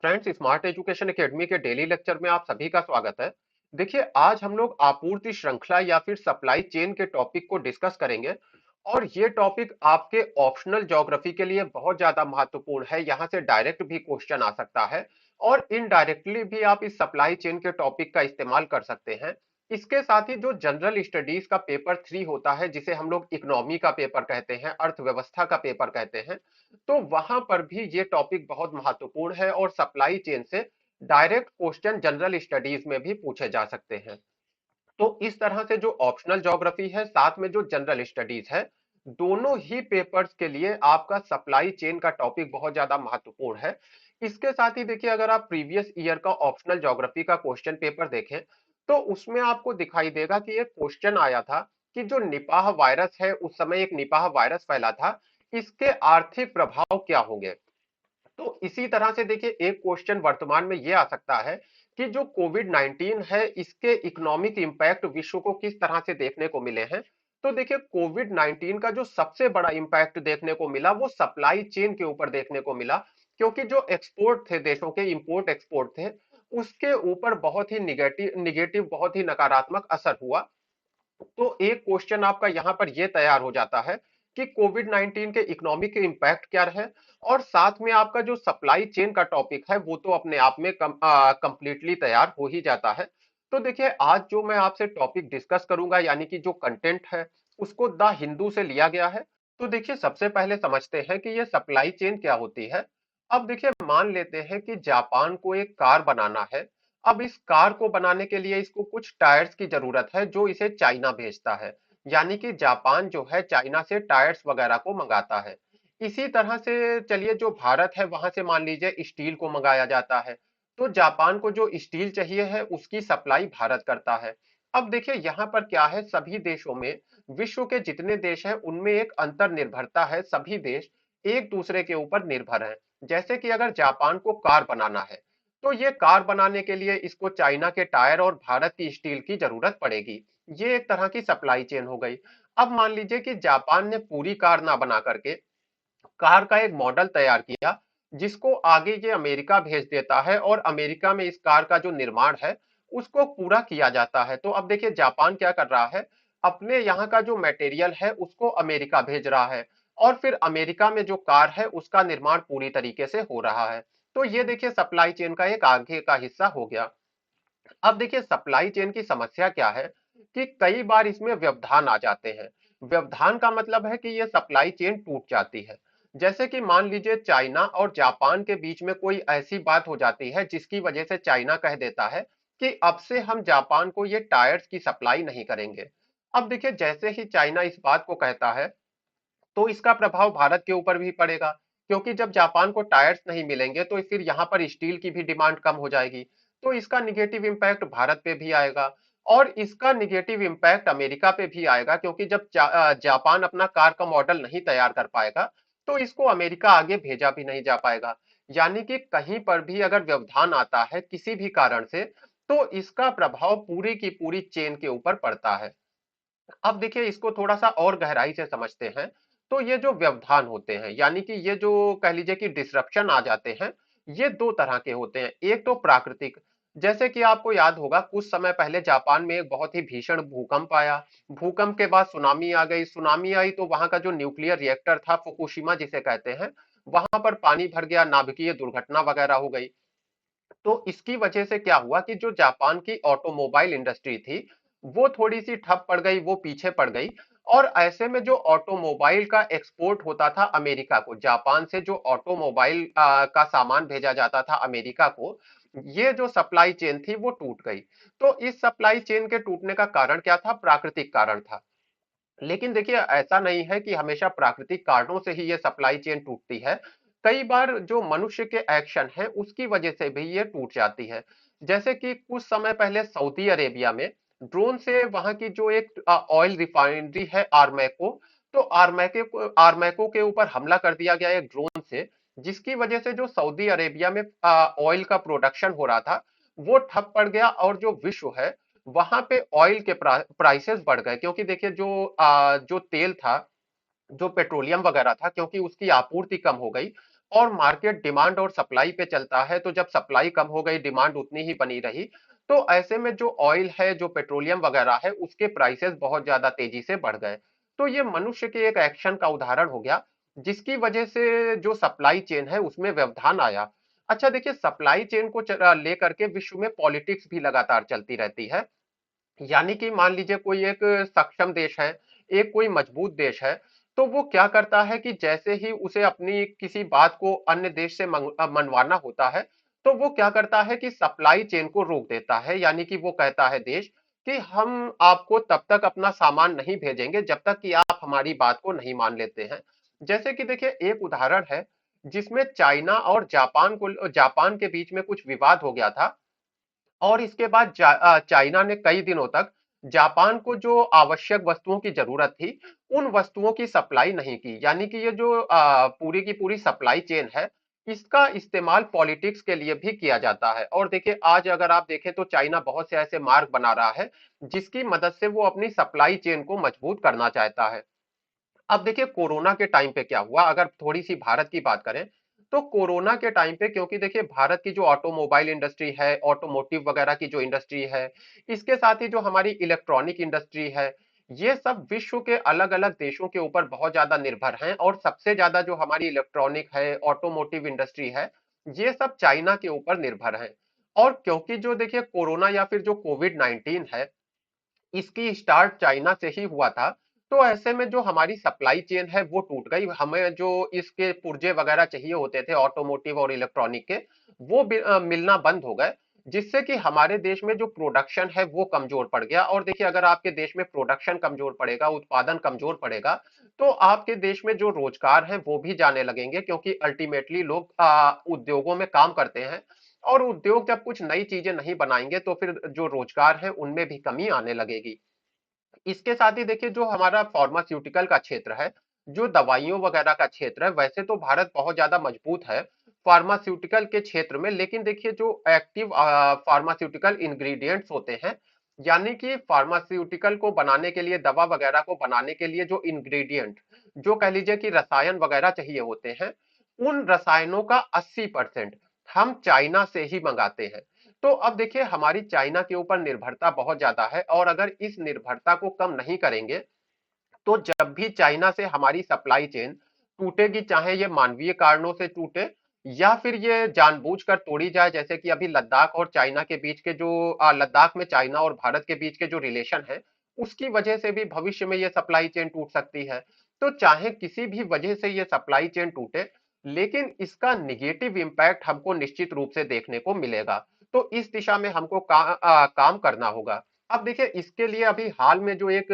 Friends, smart education academy के daily lecture में आप सभी का स्वागत है। देखिए, आज हम लोग आपूर्ति श्रृंखला या फिर सप्लाई चेन के टॉपिक को डिस्कस करेंगे। और ये टॉपिक आपके ऑप्शनल ज्योग्राफी के लिए बहुत ज्यादा महत्वपूर्ण है। यहाँ से डायरेक्ट भी क्वेश्चन आ सकता है और इनडायरेक्टली भी आप इस सप्लाई चेन के टॉपिक का इस्तेमाल कर सकते हैं। इसके साथ ही जो जनरल स्टडीज का पेपर 3 होता है, जिसे हम लोग इकोनॉमी का पेपर कहते हैं, अर्थव्यवस्था का पेपर कहते हैं, तो वहां पर भी ये टॉपिक बहुत महत्वपूर्ण है और सप्लाई चेन से डायरेक्ट क्वेश्चन जनरल स्टडीज में भी पूछे जा सकते हैं। तो इस तरह से जो ऑप्शनल ज्योग्राफी है, साथ में जो जनरल स्टडीज है, दोनों ही पेपर्स के लिए आपका सप्लाई चेन का टॉपिक बहुत ज्यादा महत्वपूर्ण है। इसके साथ ही देखिए, अगर आप प्रीवियस ईयर का ऑप्शनल ज्योग्राफी का क्वेश्चन पेपर देखें, तो उसमें आपको दिखाई देगा कि एक क्वेश्चन आया था कि जो निपाह वायरस है, उस समय एक निपाह वायरस फैला था, इसके आर्थिक प्रभाव क्या होंगे। तो इसी तरह से देखिए, एक क्वेश्चन वर्तमान में ये आ सकता है कि जो कोविड 19 है, इसके इकोनॉमिक इंपैक्ट विश्व को किस तरह से देखने को मिले हैं। तो देखिए, कोविड 19 का जो सबसे बड़ा इंपैक्ट देखने को मिला, वो सप्लाई चेन के ऊपर देखने को मिला। क्योंकि जो एक्सपोर्ट थे, देशों के इंपोर्ट एक्सपोर्ट थे, उसके ऊपर बहुत ही निगेटिव निगेटिव बहुत ही नकारात्मक असर हुआ। तो एक क्वेश्चन आपका यहाँ पर ये तैयार हो जाता है कि कोविड 19 के इकोनॉमिक इम्पैक्ट क्या है। और साथ में आपका जो सप्लाई चेन का टॉपिक है, वो तो अपने आप में कंप्लीटली तैयार हो ही जाता है। तो देखिए, आज जो मैं आपसे टॉपिक डिस्कस करूंगा, यानी कि जो कंटेंट है, उसको द हिंदू से लिया गया है। तो देखिए, सबसे पहले समझते हैं कि ये सप्लाई चेन क्या होती है। अब देखिए, मान लेते हैं कि जापान को एक कार बनाना है। अब इस कार को बनाने के लिए इसको कुछ टायर्स की जरूरत है, जो इसे चाइना भेजता है। यानी कि जापान जो है, चाइना से टायर्स वगैरह को मंगाता है। इसी तरह से चलिए, जो भारत है, वहां से मान लीजिए स्टील को मंगाया जाता है। तो जापान को जो स्टील चाहिए है, उसकी सप्लाई भारत करता है। अब देखिए, यहाँ पर क्या है, सभी देशों में, विश्व के जितने देश हैं, उनमें एक अंतर निर्भरता है। सभी देश एक दूसरे के ऊपर निर्भर हैं। जैसे कि अगर जापान को कार बनाना है, तो ये कार बनाने के लिए इसको चाइना के टायर और भारत की स्टील की जरूरत पड़ेगी। ये एक तरह की सप्लाई चेन हो गई। अब मान लीजिए कि जापान ने पूरी कार ना बना करके कार का एक मॉडल तैयार किया, जिसको आगे ये अमेरिका भेज देता है, और अमेरिका में इस कार का जो निर्माण है, उसको पूरा किया जाता है। तो अब देखिए, जापान क्या कर रहा है, अपने यहाँ का जो मटेरियल है, उसको अमेरिका भेज रहा है, और फिर अमेरिका में जो कार है, उसका निर्माण पूरी तरीके से हो रहा है। तो ये देखिए, सप्लाई चेन का एक आगे का हिस्सा हो गया। अब देखिए, सप्लाई चेन की समस्या क्या है कि कई बार इसमें व्यवधान आ जाते हैं। व्यवधान का मतलब है कि ये सप्लाई चेन टूट जाती है। जैसे कि मान लीजिए, चाइना और जापान के बीच में कोई ऐसी बात हो जाती है, जिसकी वजह से चाइना कह देता है कि अब से हम जापान को ये टायर्स की सप्लाई नहीं करेंगे। अब देखिए, जैसे ही चाइना इस बात को कहता है, तो इसका प्रभाव भारत के ऊपर भी पड़ेगा। क्योंकि जब जापान को टायर्स नहीं मिलेंगे, तो फिर यहाँ पर स्टील की भी डिमांड कम हो जाएगी। तो इसका निगेटिव इम्पैक्ट भारत पे भी आएगा, और इसका निगेटिव इम्पैक्ट अमेरिका पे भी आएगा। क्योंकि जब जापान अपना कार का मॉडल नहीं तैयार कर पाएगा, तो इसको अमेरिका आगे भेजा भी नहीं जा पाएगा। यानी कि कहीं पर भी अगर व्यवधान आता है किसी भी कारण से, तो इसका प्रभाव पूरी की पूरी चेन के ऊपर पड़ता है। अब देखिए, इसको थोड़ा सा और गहराई से समझते हैं। तो ये जो व्यवधान होते हैं, यानी कि ये जो कह लीजिए कि डिसरप्शन आ जाते हैं, ये दो तरह के होते हैं। एक तो प्राकृतिक, जैसे कि आपको याद होगा, कुछ समय पहले जापान में एक बहुत ही भीषण भूकंप आया। भूकंप के बाद सुनामी आ गई। सुनामी आई तो वहां का जो न्यूक्लियर रिएक्टर था, फुकुशिमा जिसे कहते हैं, वहां पर पानी भर गया, नाभिकीय दुर्घटना वगैरह हो गई। तो इसकी वजह से क्या हुआ कि जो जापान की ऑटोमोबाइल इंडस्ट्री थी, वो थोड़ी सी ठप पड़ गई, वो पीछे पड़ गई। और ऐसे में जो ऑटोमोबाइल का एक्सपोर्ट होता था अमेरिका को, जापान से जो ऑटोमोबाइल का सामान भेजा जाता था अमेरिका को, ये जो सप्लाई चेन थी, वो टूट गई। तो इस सप्लाई चेन के टूटने का कारण क्या था? प्राकृतिक कारण था। लेकिन देखिए, ऐसा नहीं है कि हमेशा प्राकृतिक कारणों से ही ये सप्लाई चेन टूटती है। कई बार जो मनुष्य के एक्शन है, उसकी वजह से भी ये टूट जाती है। जैसे कि कुछ समय पहले सऊदी अरेबिया में ड्रोन से वहां की जो एक ऑयल रिफाइनरी है, आरमैको, तो आरमैको के ऊपर हमला कर दिया गया एक ड्रोन से, जिसकी वजह से जो सऊदी अरेबिया में ऑयल का प्रोडक्शन हो रहा था, वो ठप पड़ गया। और जो विश्व है, वहां पे ऑयल के प्राइसेस बढ़ गए। क्योंकि देखिए, जो तेल था, जो पेट्रोलियम वगैरह था, क्योंकि उसकी आपूर्ति कम हो गई, और मार्केट डिमांड और सप्लाई पे चलता है, तो जब सप्लाई कम हो गई, डिमांड उतनी ही बनी रही, तो ऐसे में जो ऑयल है, जो पेट्रोलियम वगैरह है, उसके प्राइसेस बहुत ज्यादा तेजी से बढ़ गए। तो ये मनुष्य के एक एक्शन का उदाहरण हो गया, जिसकी वजह से जो सप्लाई चेन है उसमें व्यवधान आया। अच्छा देखिए, सप्लाई चेन को लेकर के विश्व में पॉलिटिक्स भी लगातार चलती रहती है। यानी कि मान लीजिए कोई एक सक्षम देश है, एक कोई मजबूत देश है, तो वो क्या करता है कि जैसे ही उसे अपनी किसी बात को अन्य देश से मनवाना होता है, तो वो क्या करता है कि सप्लाई चेन को रोक देता है। यानी कि वो कहता है देश कि हम आपको तब तक अपना सामान नहीं भेजेंगे जब तक कि आप हमारी बात को नहीं मान लेते हैं। जैसे कि देखिए एक उदाहरण है जिसमें चाइना और जापान के बीच में कुछ विवाद हो गया था, और इसके बाद चाइना ने कई दिनों तक जापान को जो आवश्यक वस्तुओं की जरूरत थी, उन वस्तुओं की सप्लाई नहीं की। यानी कि ये जो पूरी की पूरी सप्लाई चेन है, इसका इस्तेमाल पॉलिटिक्स के लिए भी किया जाता है। और देखिए आज अगर आप देखें तो चाइना बहुत से ऐसे मार्ग बना रहा है जिसकी मदद से वो अपनी सप्लाई चेन को मजबूत करना चाहता है। अब देखिए कोरोना के टाइम पे क्या हुआ, अगर थोड़ी सी भारत की बात करें, तो कोरोना के टाइम पे क्योंकि देखिए भारत की जो ऑटोमोबाइल इंडस्ट्री है, ऑटोमोटिव वगैरह की जो इंडस्ट्री है, इसके साथ ही जो हमारी इलेक्ट्रॉनिक इंडस्ट्री है, ये सब विश्व के अलग अलग देशों के ऊपर बहुत ज्यादा निर्भर हैं। और सबसे ज्यादा जो हमारी इलेक्ट्रॉनिक है, ऑटोमोटिव इंडस्ट्री है, ये सब चाइना के ऊपर निर्भर है। और क्योंकि जो देखिए कोरोना या फिर जो कोविड 19 है, इसकी स्टार्ट चाइना से ही हुआ था, तो ऐसे में जो हमारी सप्लाई चेन है वो टूट गई। हमें जो इसके पुर्जे वगैरह चाहिए होते थे ऑटोमोटिव और इलेक्ट्रॉनिक के, वो मिलना बंद हो गए, जिससे कि हमारे देश में जो प्रोडक्शन है वो कमजोर पड़ गया। और देखिए अगर आपके देश में प्रोडक्शन कमजोर पड़ेगा, उत्पादन कमजोर पड़ेगा, तो आपके देश में जो रोजगार है वो भी जाने लगेंगे, क्योंकि अल्टीमेटली लोग उद्योगों में काम करते हैं। और उद्योग जब कुछ नई चीजें नहीं बनाएंगे तो फिर जो रोजगार है उनमें भी कमी आने लगेगी। इसके साथ ही देखिए जो हमारा फार्मास्यूटिकल का क्षेत्र है, जो दवाइयों वगैरह का क्षेत्र है, वैसे तो भारत बहुत ज्यादा मजबूत है फार्मास्यूटिकल के क्षेत्र में, लेकिन देखिए जो एक्टिव फार्मास्यूटिकल इंग्रेडिएंट्स होते हैं, यानी कि फार्मास्यूटिकल को बनाने के लिए, दवा वगैरह को बनाने के लिए जो इंग्रेडिएंट, जो कह लीजिए कि रसायन वगैरह चाहिए होते हैं, उन रसायनों का 80% हम चाइना से ही मंगाते हैं। तो अब देखिए हमारी चाइना के ऊपर निर्भरता बहुत ज्यादा है, और अगर इस निर्भरता को कम नहीं करेंगे, तो जब भी चाइना से हमारी सप्लाई चेन टूटेगी, चाहे ये मानवीय कारणों से टूटे या फिर ये जानबूझकर तोड़ी जाए, जैसे कि अभी लद्दाख और चाइना के बीच के जो लद्दाख में चाइना और भारत के बीच के जो रिलेशन है, उसकी वजह से भी भविष्य में ये सप्लाई चेन टूट सकती है। तो चाहे किसी भी वजह से ये सप्लाई चेन टूटे, लेकिन इसका निगेटिव इम्पैक्ट हमको निश्चित रूप से देखने को मिलेगा। तो इस दिशा में हमको काम करना होगा। अब देखिए इसके लिए अभी हाल में जो एक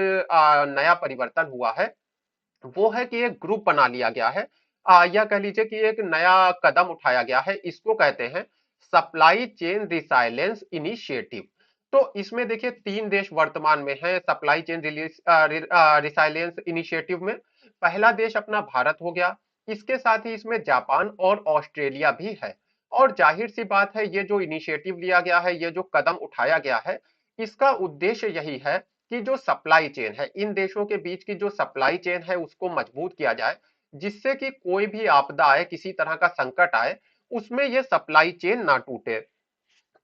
नया परिवर्तन हुआ है, वो है कि एक ग्रुप बना लिया गया है, या कह लीजिए कि एक नया कदम उठाया गया है। इसको कहते हैं सप्लाई चेन रिसाइलेंस इनिशिएटिव। तो इसमें देखिए 3 देश वर्तमान में है सप्लाई चेन रिसाइलेंस इनिशिएटिव में। पहला देश अपना भारत हो गया, इसके साथ ही इसमें जापान और ऑस्ट्रेलिया भी है। और जाहिर सी बात है, ये जो इनिशिएटिव लिया गया है, ये जो कदम उठाया गया है, इसका उद्देश्य यही है कि जो सप्लाई चेन है, इन देशों के बीच की जो सप्लाई चेन है उसको मजबूत किया जाए, जिससे कि कोई भी आपदा आए, किसी तरह का संकट आए, उसमें ये सप्लाई चेन ना टूटे।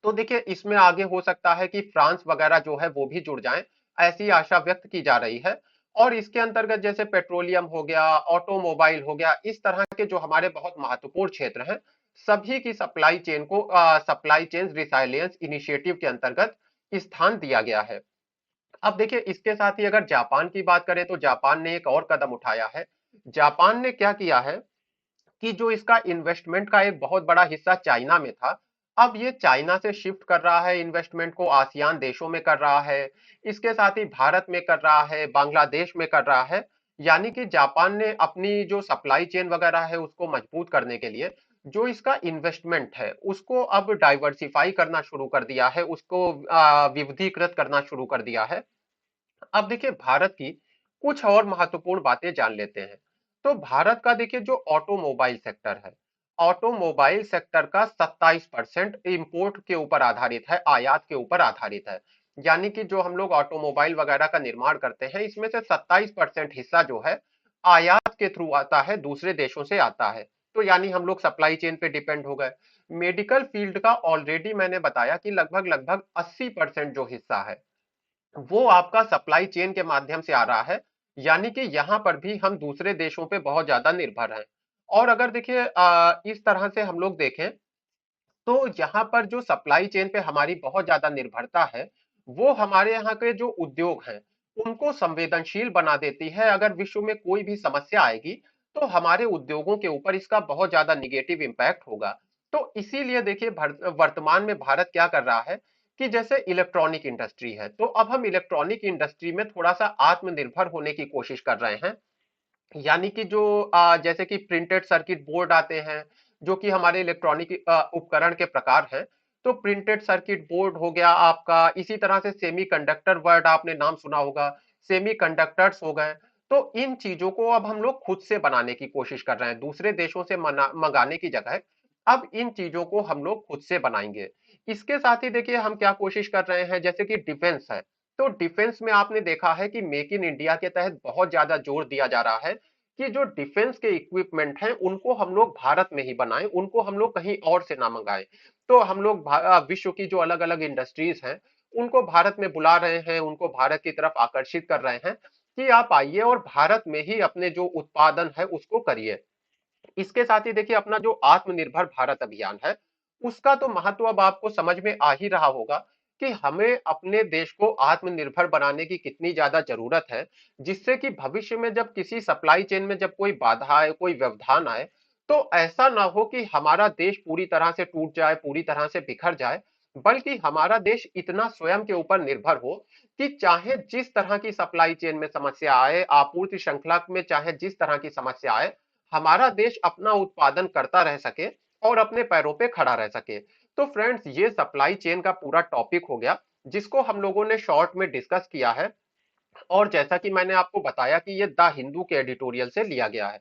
तो देखिए इसमें आगे हो सकता है कि फ्रांस वगैरह जो है वो भी जुड़ जाएं, ऐसी आशा व्यक्त की जा रही है। और इसके अंतर्गत जैसे पेट्रोलियम हो गया, ऑटोमोबाइल हो गया, इस तरह के जो हमारे बहुत महत्वपूर्ण क्षेत्र हैं, सभी की सप्लाई चेन को सप्लाई चेन रिसाइलियंस इनिशिएटिव के अंतर्गत स्थान दिया गया है। अब देखिए इसके साथ ही अगर जापान की बात करें, तो जापान ने एक और कदम उठाया है। जापान ने क्या किया है कि जो इसका इन्वेस्टमेंट का एक बहुत बड़ा हिस्सा चाइना में था, अब ये चाइना से शिफ्ट कर रहा है इन्वेस्टमेंट को, आसियान देशों में कर रहा है, इसके साथ ही भारत में कर रहा है, बांग्लादेश में कर रहा है। यानी कि जापान ने अपनी जो सप्लाई चेन वगैरह है उसको मजबूत करने के लिए जो इसका इन्वेस्टमेंट है उसको अब डाइवर्सिफाई करना शुरू कर दिया है, उसको विविधीकृत करना शुरू कर दिया है। अब देखिए भारत की कुछ और महत्वपूर्ण बातें जान लेते हैं। तो भारत का देखिए जो ऑटोमोबाइल सेक्टर है, ऑटोमोबाइल सेक्टर का 27% इंपोर्ट के ऊपर आधारित है, आयात के ऊपर आधारित है। यानी कि जो हम लोग ऑटोमोबाइल वगैरह का निर्माण करते हैं, इसमें से 27% हिस्सा जो है आयात के थ्रू आता है, दूसरे देशों से आता है। तो यानी हम लोग सप्लाई चेन पे डिपेंड हो गए। मेडिकल फील्ड का ऑलरेडी मैंने बताया कि लगभग लगभग 80% जो हिस्सा है वो आपका सप्लाई चेन के माध्यम से आ रहा है, यानी कि यहाँ पर भी हम दूसरे देशों पे बहुत ज्यादा निर्भर हैं। और अगर देखिए इस तरह से हम लोग देखें तो यहाँ पर जो सप्लाई चेन पे हमारी बहुत ज्यादा निर्भरता है, वो हमारे यहाँ के जो उद्योग हैं उनको संवेदनशील बना देती है। अगर विश्व में कोई भी समस्या आएगी तो हमारे उद्योगों के ऊपर इसका बहुत ज्यादा निगेटिव इम्पैक्ट होगा। तो इसीलिए देखिए वर्तमान में भारत क्या कर रहा है कि जैसे इलेक्ट्रॉनिक इंडस्ट्री है, तो अब हम इलेक्ट्रॉनिक इंडस्ट्री में थोड़ा सा आत्मनिर्भर होने की कोशिश कर रहे हैं। यानी कि जो जैसे कि प्रिंटेड सर्किट बोर्ड आते हैं, जो कि हमारे इलेक्ट्रॉनिक उपकरण के प्रकार हैं। तो प्रिंटेड सर्किट बोर्ड हो गया आपका, इसी तरह से सेमीकंडक्टर वर्ड आपने नाम सुना होगा, सेमीकंडक्टर्स हो गए। तो इन चीजों को अब हम लोग खुद से बनाने की कोशिश कर रहे हैं, दूसरे देशों से मंगाने की जगह अब इन चीजों को हम लोग खुद से बनाएंगे। इसके साथ ही देखिए हम क्या कोशिश कर रहे हैं, जैसे कि डिफेंस है, तो डिफेंस में आपने देखा है कि मेक इन इंडिया के तहत बहुत ज्यादा जोर दिया जा रहा है कि जो डिफेंस के इक्विपमेंट हैं उनको हम लोग भारत में ही बनाएं, उनको हम लोग कहीं और से ना मंगाएं। तो हम लोग विश्व की जो अलग अलग इंडस्ट्रीज हैं उनको भारत में बुला रहे हैं, उनको भारत की तरफ आकर्षित कर रहे हैं कि आप आइए और भारत में ही अपने जो उत्पादन है उसको करिए। इसके साथ ही देखिए अपना जो आत्मनिर्भर भारत अभियान है उसका तो महत्व अब आपको समझ में आ ही रहा होगा कि हमें अपने देश को आत्मनिर्भर बनाने की कितनी ज्यादा जरूरत है, जिससे कि भविष्य में जब किसी सप्लाई चेन में जब कोई बाधा आए, कोई व्यवधान आए, तो ऐसा ना हो कि हमारा देश पूरी तरह से टूट जाए, पूरी तरह से बिखर जाए, बल्कि हमारा देश इतना स्वयं के ऊपर निर्भर हो कि चाहे जिस तरह की सप्लाई चेन में समस्या आए, आपूर्ति श्रृंखला में चाहे जिस तरह की समस्या आए, हमारा देश अपना उत्पादन करता रह सके और अपने पैरों पे खड़ा रह सके। तो फ्रेंड्स, ये सप्लाई चेन का पूरा टॉपिक हो गया जिसको हम लोगों ने शॉर्ट में डिस्कस किया है। और जैसा कि मैंने आपको बताया कि ये द हिंदू के एडिटोरियल से लिया गया है।